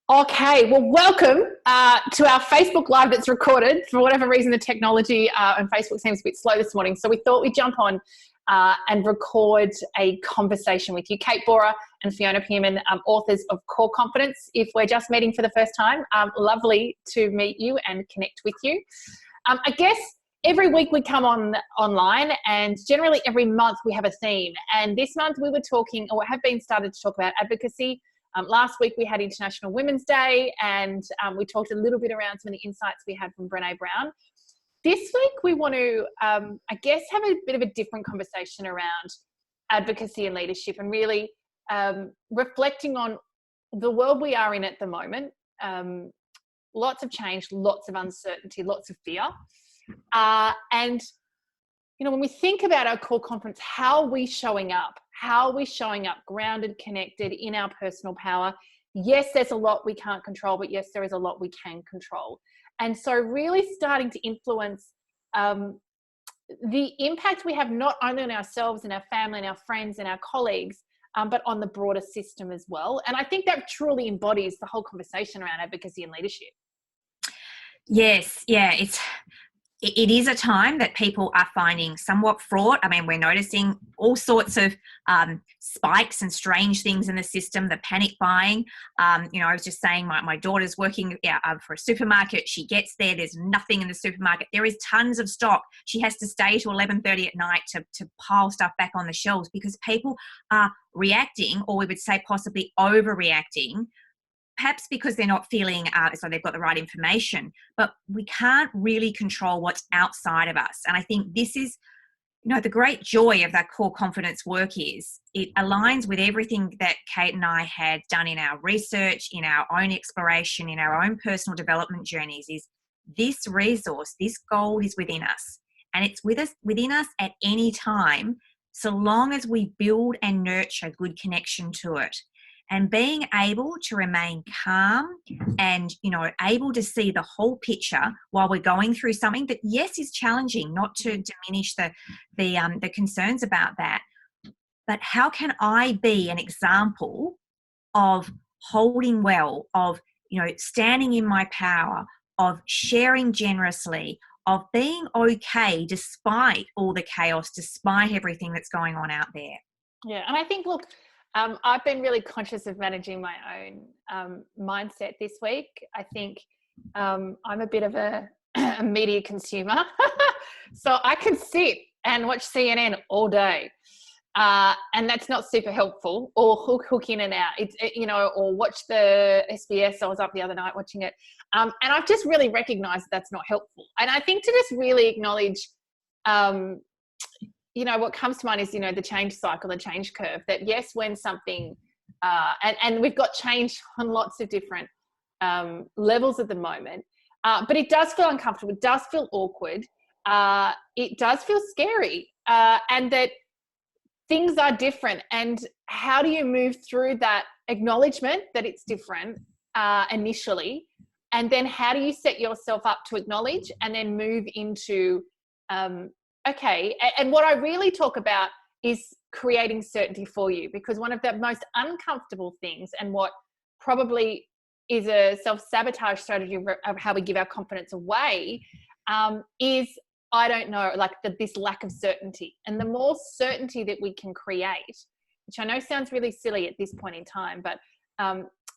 Okay, well, welcome to our Facebook Live that's recorded. For whatever reason, the technology and Facebook seems a bit slow this morning. So we thought we'd jump on and record a conversation with you. Kate Bora and Fiona Pearman, authors of Core Confidence. If we're just meeting for the first time, lovely to meet you and connect with you. I guess every week we come online, and generally every month we have a theme. And this month we were talking, or have been started to talk about advocacy. Last week we had International Women's Day, and we talked a little bit around some of the insights we had from Brené Brown. This week we want to, I guess, have a bit of a different conversation around advocacy and leadership, and really reflecting on the world we are in at the moment. Lots of change, lots of uncertainty, lots of fear. And, you know, when we think about our core confidence, how are we showing up? How are we showing up grounded, connected in our personal power? Yes, there's a lot we can't control, but yes, there is a lot we can control. And so really starting to influence the impact we have not only on ourselves and our family and our friends and our colleagues, but on the broader system as well. And I think that truly embodies the whole conversation around advocacy and leadership. Yes, yeah, it is a time that people are finding somewhat fraught. I mean, we're noticing all sorts of spikes and strange things in the system, the panic buying. I was just saying my daughter's working for a supermarket. She gets there, there's nothing in the supermarket. There is tons of stock. She has to stay till 11:30 at night to pile stuff back on the shelves because people are reacting, or we would say possibly overreacting, perhaps because they're not feeling so they've got the right information, but we can't really control what's outside of us. And I think this is, the great joy of that core confidence work is it aligns with everything that Kate and I had done in our research, in our own exploration, in our own personal development journeys. Is this resource, this gold is within us, and it's within us at any time, so long as we build and nurture good connection to it. And being able to remain calm and, able to see the whole picture while we're going through something that, yes, is challenging, not to diminish the concerns about that. But how can I be an example of holding well, of, standing in my power, of sharing generously, of being okay despite all the chaos, despite everything that's going on out there? Yeah, and I think, look, I've been really conscious of managing my own mindset this week. I think I'm a bit of a media consumer. So I can sit and watch CNN all day. And that's not super helpful, or hook in and out. Or watch the SBS. I was up the other night watching it. And I've just really recognized that's not helpful. And I think to just really acknowledge what comes to mind is, the change cycle, the change curve, that yes, when something, and we've got change on lots of different levels at the moment, but it does feel uncomfortable, it does feel awkward, it does feel scary, and that things are different. And how do you move through that acknowledgement that it's different initially, and then how do you set yourself up to acknowledge and then move into okay, and what I really talk about is creating certainty for you, because one of the most uncomfortable things, and what probably is a self-sabotage strategy of how we give our confidence away, is, I don't know, this lack of certainty. And the more certainty that we can create, which I know sounds really silly at this point in time, but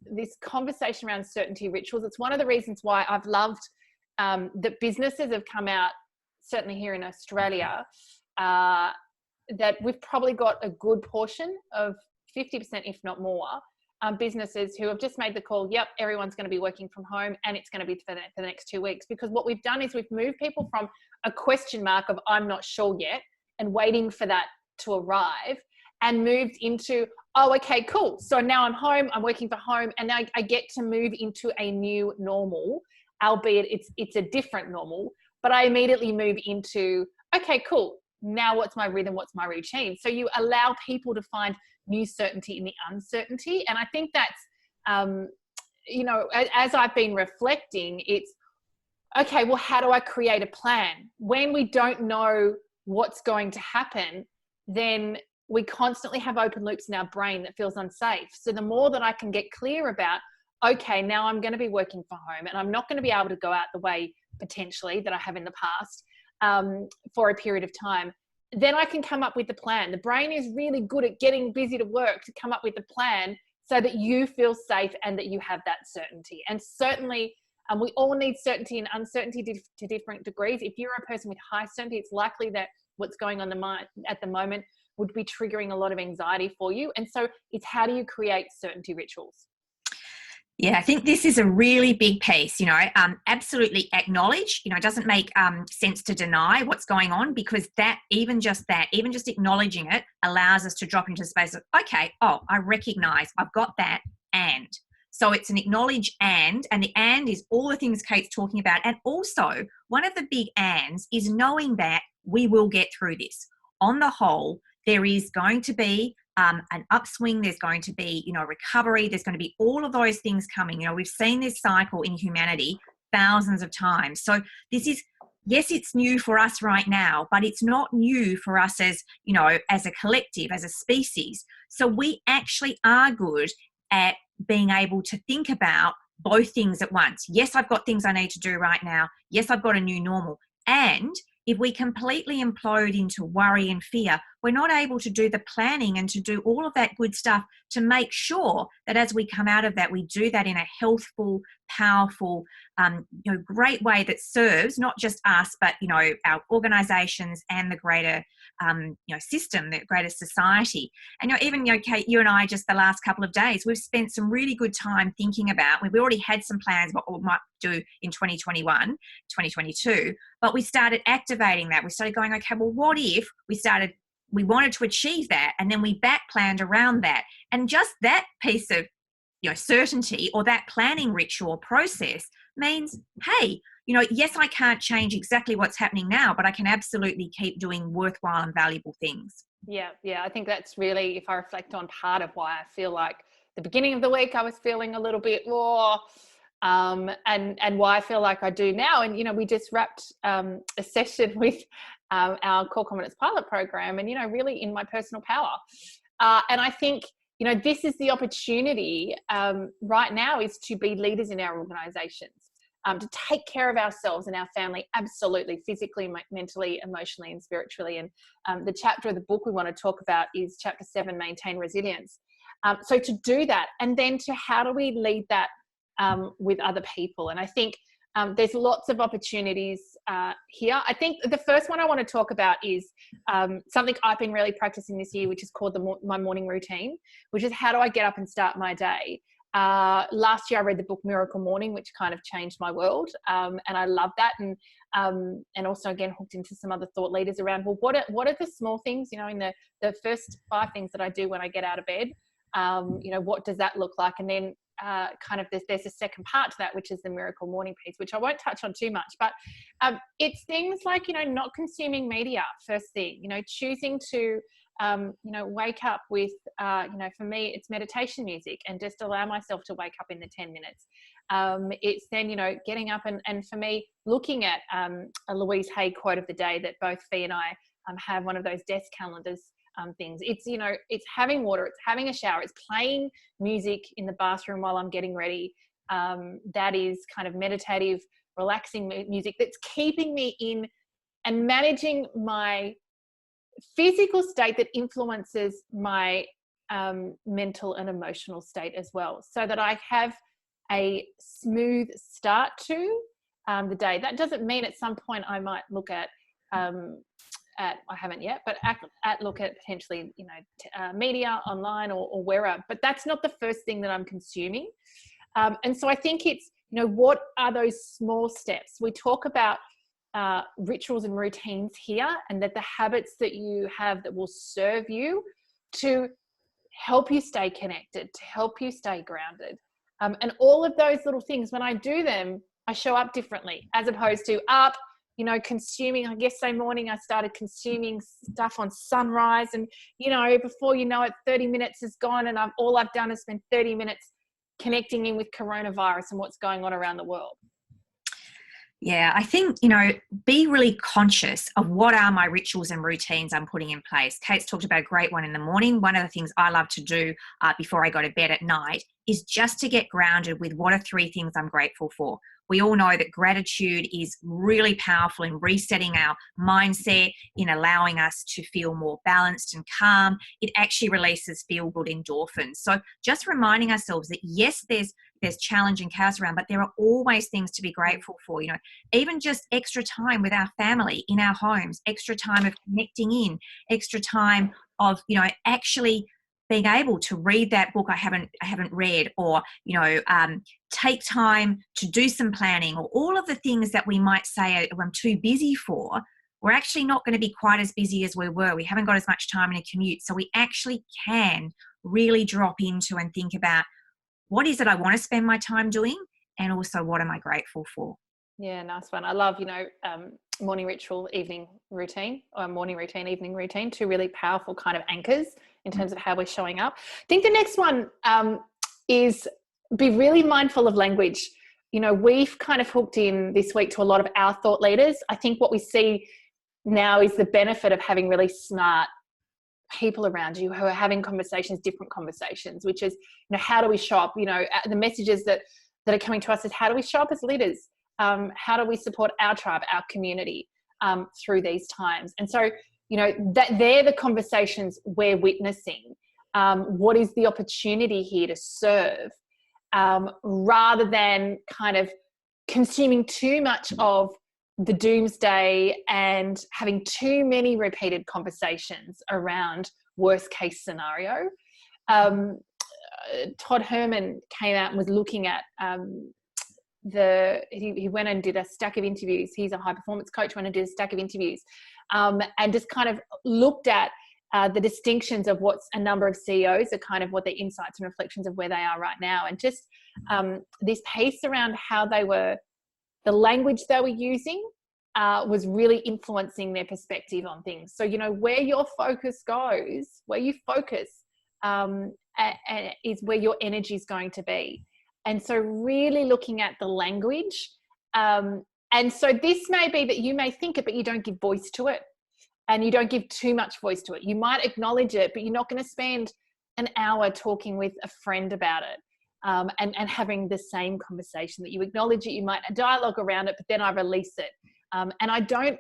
this conversation around certainty rituals, it's one of the reasons why I've loved that businesses have come out, certainly here in Australia, that we've probably got a good portion of 50%, if not more, businesses who have just made the call, yep, everyone's going to be working from home, and it's going to be for the next 2 weeks. Because what we've done is we've moved people from a question mark of I'm not sure yet and waiting for that to arrive, and moved into, oh, okay, cool. So now I'm home, I'm working from home, and now I get to move into a new normal, albeit it's a different normal. But I immediately move into, okay, cool. Now what's my rhythm? What's my routine? So you allow people to find new certainty in the uncertainty. And I think that's, as I've been reflecting, it's, okay, well, how do I create a plan? When we don't know what's going to happen, then we constantly have open loops in our brain that feels unsafe. So the more that I can get clear about, okay, now I'm going to be working from home and I'm not going to be able to go out the way potentially that I have in the past for a period of time, then I can come up with the plan. The brain is really good at getting busy to work to come up with the plan so that you feel safe and that you have that certainty. And certainly, we all need certainty and uncertainty to different degrees. If you're a person with high certainty, it's likely that what's going on the mind at the moment would be triggering a lot of anxiety for you. And so it's, how do you create certainty rituals? Yeah, I think this is a really big piece, absolutely acknowledge, it doesn't make sense to deny what's going on, because even just acknowledging it allows us to drop into the space of, okay, I recognize I've got that. And so it's an acknowledge and the and is all the things Kate's talking about. And also one of the big ands is knowing that we will get through this. On the whole, there is going to be an upswing, there's going to be, recovery, there's going to be all of those things coming. We've seen this cycle in humanity thousands of times. So this is, yes, it's new for us right now, but it's not new for us as, as a collective, as a species. So we actually are good at being able to think about both things at once. Yes, I've got things I need to do right now. Yes, I've got a new normal. And if we completely implode into worry and fear, we're not able to do the planning and to do all of that good stuff to make sure that as we come out of that, we do that in a healthful, powerful, great way that serves not just us, but, our organizations and the greater, system, the greater society. And, even, Kate, you and I, just the last couple of days, we've spent some really good time thinking about, we already had some plans what we might do in 2021, 2022, but we started activating that. We started going, okay, well, what if we wanted to achieve that, and then we back planned around that, and just that piece of certainty or that planning ritual process means, hey, yes, I can't change exactly what's happening now, but I can absolutely keep doing worthwhile and valuable things. Yeah, I think that's really, if I reflect on part of why I feel like the beginning of the week I was feeling a little bit raw, and why I feel like I do now. And we just wrapped a session with our Core Confidence Pilot program, and really in my personal power. And I think this is the opportunity right now, is to be leaders in our organizations, to take care of ourselves and our family, absolutely, physically, mentally, emotionally, and spiritually. And the chapter of the book we want to talk about is chapter 7, Maintain Resilience. So to do that, and then to how do we lead that with other people? And I think there's lots of opportunities here. I think the first one I want to talk about is something I've been really practicing this year, which is called my morning routine, which is how do I get up and start my day. Last year I read the book Miracle Morning, which kind of changed my world, and I love that. And also, again, hooked into some other thought leaders around, well, what are the small things, in the first 5 things that I do when I get out of bed, what does that look like? And then kind of there's a second part to that, which is the Miracle Morning piece, which I won't touch on too much, but it's things like, not consuming media first thing, choosing to, wake up with, for me, it's meditation music, and just allow myself to wake up in the 10 minutes. It's then, getting up and for me, looking at a Louise Hay quote of the day that both Fee and I have, one of those desk calendars things. It's, it's having water, it's having a shower, it's playing music in the bathroom while I'm getting ready. That is kind of meditative, relaxing music that's keeping me in and managing my physical state that influences my mental and emotional state as well, so that I have a smooth start to the day. That doesn't mean at some point I might look at I haven't yet, but look at potentially, media online or wherever, but that's not the first thing that I'm consuming. And so I think it's, what are those small steps? We talk about rituals and routines here, and that the habits that you have that will serve you to help you stay connected, to help you stay grounded. And all of those little things, when I do them, I show up differently, as opposed to consuming. I guess yesterday morning I started consuming stuff on sunrise, and before you know it, 30 minutes is gone, and all I've done is spend 30 minutes connecting in with coronavirus and what's going on around the world. Yeah, I think, be really conscious of what are my rituals and routines I'm putting in place. Kate's talked about a great one in the morning. One of the things I love to do before I go to bed at night is just to get grounded with what are 3 things I'm grateful for. We all know that gratitude is really powerful in resetting our mindset, in allowing us to feel more balanced and calm. It actually releases feel-good endorphins. So just reminding ourselves that yes, there's challenge and chaos around, but there are always things to be grateful for. Even just extra time with our family in our homes, extra time of connecting in, extra time of actually being able to read that book I haven't read, or take time to do some planning, or all of the things that we might say I'm too busy for. We're actually not going to be quite as busy as we were. We haven't got as much time in a commute, so we actually can really drop into and think about what is it I want to spend my time doing, and also what am I grateful for. Yeah, nice one. I love, morning ritual, evening routine, or morning routine, evening routine, 2 really powerful kind of anchors in terms of how we're showing up. I think the next one is be really mindful of language. We've kind of hooked in this week to a lot of our thought leaders. I think what we see now is the benefit of having really smart people around you who are having conversations, different conversations, which is, how do we show up? The messages that are coming to us is, how do we show up as leaders? How do we support our tribe, our community through these times? And so, that they're the conversations we're witnessing. What is the opportunity here to serve, rather than kind of consuming too much of the doomsday and having too many repeated conversations around worst case scenario. Todd Herman came out and was looking at he went and did a stack of interviews. He's a high performance coach, went and did a stack of interviews, and just kind of looked at the distinctions of what's a number of CEOs are kind of what their insights and reflections of where they are right now. And just this piece around how the language they were using was really influencing their perspective on things. So, where your focus goes, where you focus is where your energy is going to be. And so really looking at the language. And so this may be that you may think it, but you don't give voice to it. And you don't give too much voice to it. You might acknowledge it, but you're not going to spend an hour talking with a friend about it. And having the same conversation, that you acknowledge it, you might dialogue around it, but then I release it. And I don't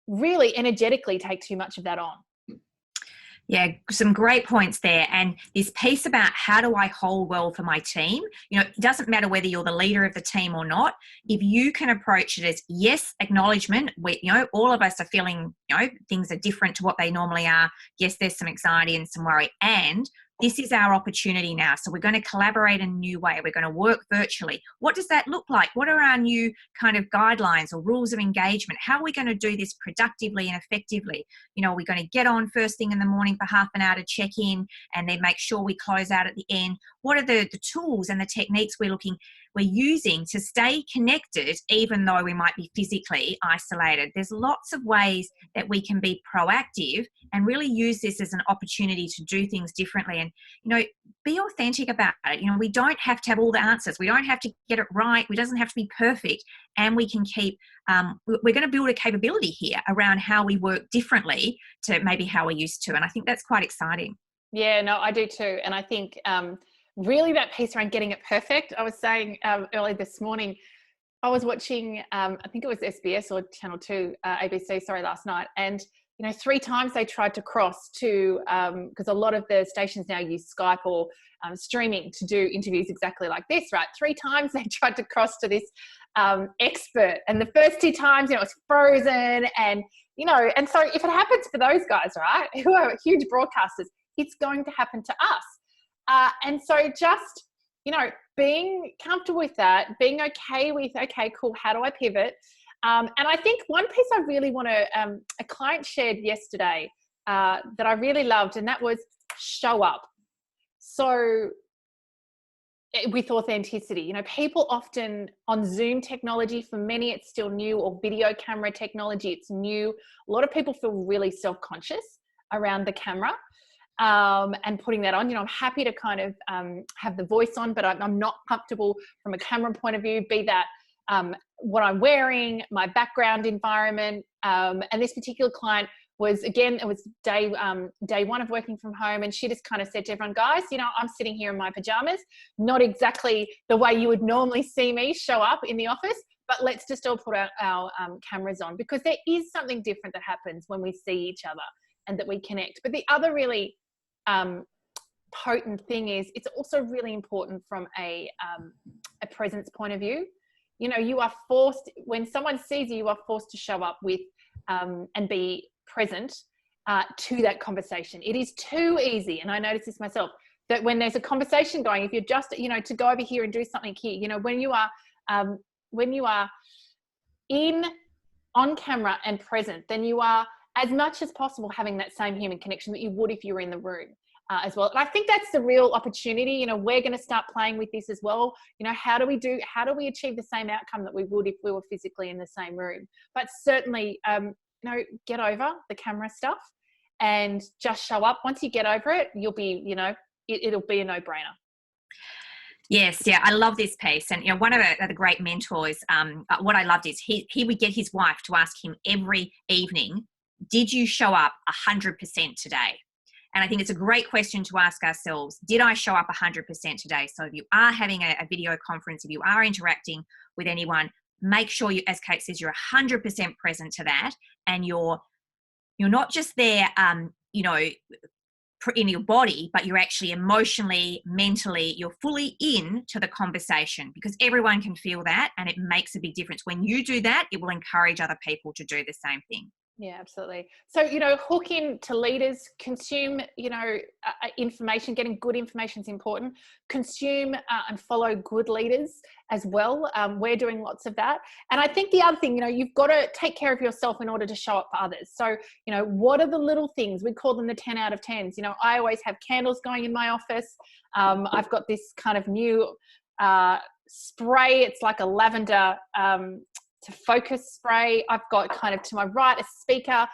really energetically take too much of that on. Yeah, some great points there. And this piece about how do I hold well for my team, it doesn't matter whether you're the leader of the team or not. If you can approach it as, yes, acknowledgement, all of us are feeling, things are different to what they normally are. Yes, there's some anxiety and some worry, and this is our opportunity now. So we're going to collaborate in a new way. We're going to work virtually. What does that look like? What are our new kind of guidelines or rules of engagement? How are we going to do this productively and effectively? Are we going to get on first thing in the morning for half an hour to check in and then make sure we close out at the end? What are the tools and the techniques we're using to stay connected, even though we might be physically isolated? There's lots of ways that we can be proactive and really use this as an opportunity to do things differently. And, be authentic about it. We don't have to have all the answers. We don't have to get it right. It doesn't have to be perfect. And we can keep, we're going to build a capability here around how we work differently to maybe how we're used to. And I think that's quite exciting. Yeah, no, I do too. And I think really that piece around getting it perfect. I was saying early this morning, I was watching, I think it was SBS or Channel 2, ABC, last night. And 3 times they tried to cross to, because a lot of the stations now use Skype or streaming to do interviews exactly like this, right? 3 times they tried to cross to this expert. And the first 2 times, it was frozen. And, and so if it happens for those guys, right, who are huge broadcasters, it's going to happen to us. And so just, being comfortable with that, being okay with, okay, cool, how do I pivot? And I think one piece I really want to, a client shared yesterday that I really loved, and that was show up. So with authenticity, people often on Zoom technology, for many it's still new, or video camera technology, it's new. A lot of people feel really self-conscious around the camera and putting that on. I'm happy to kind of have the voice on, but I'm not comfortable from a camera point of view, be that what I'm wearing, my background environment. And this particular client was, again, it was day one of working from home, and she just kind of said to everyone, guys, you know, I'm sitting here in my pajamas, not exactly the way you would normally see me show up in the office, but let's just all put our cameras on, because there is something different that happens when we see each other and that we connect. But the other really potent thing is, it's also really important from a presence point of view. You know, you are forced, when someone sees you, you are forced to show up with and be present to that conversation. It is too easy, and I notice this myself, that when there's a conversation going, if you're just, you know, to go over here and do something here, you know, when you are on camera and present, then you are as much as possible having that same human connection that you would if you were in the room. As well. And I think that's the real opportunity. You know, we're going to start playing with this as well. You know, how do we achieve the same outcome that we would if we were physically in the same room? But certainly, you know, get over the camera stuff and just show up. Once you get over it, you'll be, you know, it'll be a no-brainer. Yes, yeah, I love this piece. And, you know, one of the great mentors, what I loved is he would get his wife to ask him every evening, did you show up 100% today? And I think it's a great question to ask ourselves. Did I show up 100% today? So if you are having a video conference, if you are interacting with anyone, make sure you, as Kate says, you're 100% present to that. And you're not just there, you know, in your body, but you're actually emotionally, mentally, you're fully in to the conversation, because everyone can feel that, and it makes a big difference. When you do that, it will encourage other people to do the same thing. Yeah, absolutely. So, you know, hook in to leaders, consume, you know, information, getting good information is important. Consume and follow good leaders as well. We're doing lots of that. And I think the other thing, you know, you've got to take care of yourself in order to show up for others. So, you know, what are the little things? We call them the 10 out of 10s. You know, I always have candles going in my office. I've got this kind of new spray. It's like a lavender to focus spray. I've got kind of to my right a speaker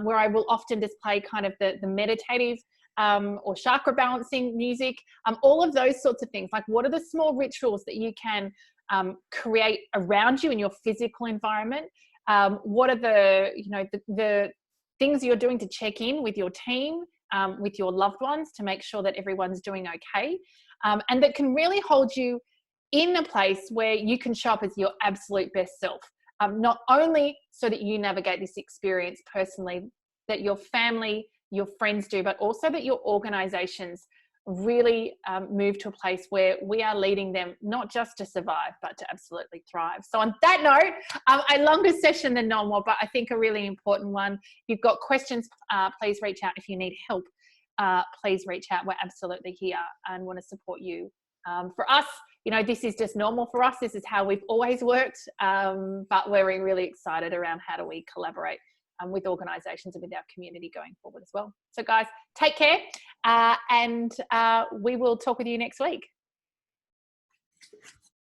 where I will often display kind of the meditative or chakra balancing music, all of those sorts of things. Like, what are the small rituals that you can create around you in your physical environment? What are the things you're doing to check in with your team, with your loved ones, to make sure that everyone's doing okay, and that can really hold you in a place where you can show up as your absolute best self, not only so that you navigate this experience personally, that your family, your friends do, but also that your organizations really move to a place where we are leading them not just to survive, but to absolutely thrive. So on that note, a longer session than normal, but I think a really important one. If you've got questions, please reach out. If you need help, please reach out. We're absolutely here and want to support you. For us, you know, this is just normal for us. This is how we've always worked, but we're really excited around how do we collaborate with organisations and with our community going forward as well. So guys, take care, and we will talk with you next week.